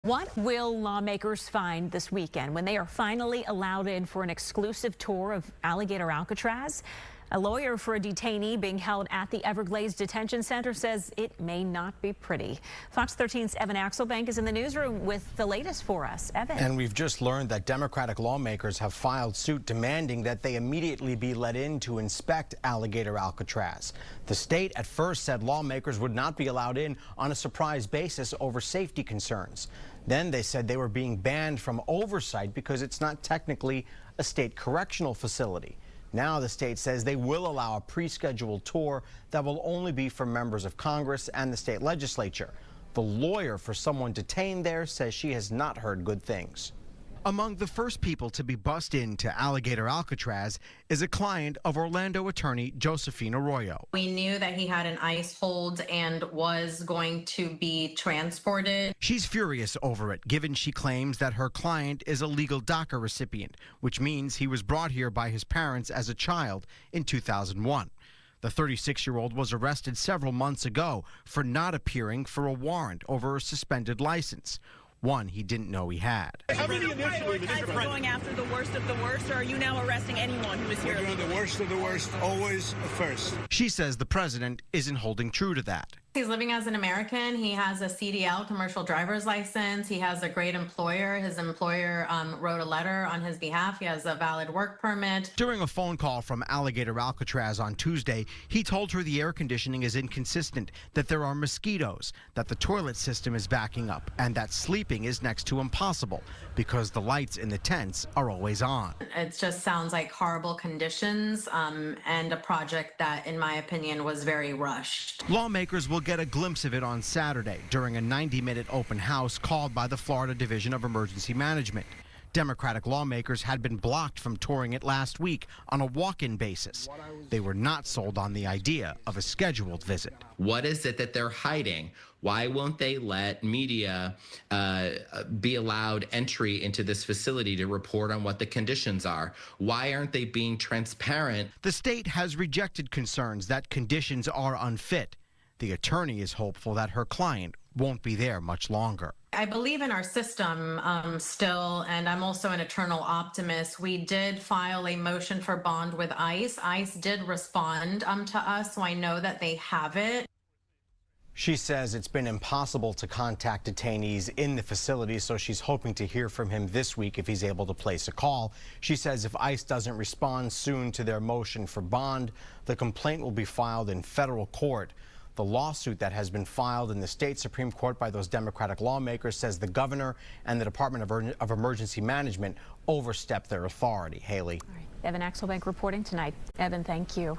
What will lawmakers find this weekend when they are finally allowed in for an exclusive tour of Alligator Alcatraz? A lawyer for a detainee being held at the Everglades Detention Center says it may not be pretty. Fox 13's Evan Axelbank is in the newsroom with the latest for us. Evan. And we've just learned that Democratic lawmakers have filed suit demanding that they immediately be let in to inspect Alligator Alcatraz. The state at first said lawmakers would not be allowed in on a surprise basis over safety concerns. Then they said they were being banned from oversight because it's not technically a state correctional facility. Now the state says they will allow a pre-scheduled tour that will only be for members of Congress and the state legislature. The lawyer for someone detained there says she has not heard good things. Among the first people to be bussed into Alligator Alcatraz is a client of Orlando attorney Josephine Arroyo. We knew that he had an ICE hold and was going to be transported. She's furious over it, given she claims that her client is a legal DACA recipient, which means he was brought here by his parents as a child in 2001. The 36-year-old was arrested several months ago for not appearing for a warrant over a suspended license, one he didn't know he had. How many initially? Going after the worst of the worst, or are you now arresting anyone who is here? We're doing the worst of the worst, always first. She says the president isn't holding true to that. He's living as an American. He has a CDL, commercial driver's license. He has a great employer. His employer wrote a letter on his behalf. He has a valid work permit. During a phone call from Alligator Alcatraz on Tuesday, he told her the air conditioning is inconsistent, that there are mosquitoes, that the toilet system is backing up, and that sleeping is next to impossible because the lights in the tents are always on. It just sounds like horrible conditions and a project that, in my opinion, was very rushed. Lawmakers will get a glimpse of it on Saturday during a 90-minute open house called by the Florida Division of Emergency Management. Democratic lawmakers had been blocked from touring it last week on a walk-in basis. They were not sold on the idea of a scheduled visit. What is it that they're hiding? Why won't they let media be allowed entry into this facility to report on what the conditions are? Why aren't they being transparent? The state has rejected concerns that conditions are unfit. The attorney is hopeful that her client won't be there much longer. I believe in our system still, and I'm also an eternal optimist. We did file a motion for bond with ICE. ICE did respond to us, so I know that they have it. She says it's been impossible to contact detainees in the facility, so she's hoping to hear from him this week if he's able to place a call. She says if ICE doesn't respond soon to their motion for bond, the complaint will be filed in federal court. The lawsuit that has been filed in the state Supreme Court by those Democratic lawmakers says the governor and the Department of Emergency Management overstepped their authority. Haley. All right. Evan Axelbank reporting tonight. Evan, thank you.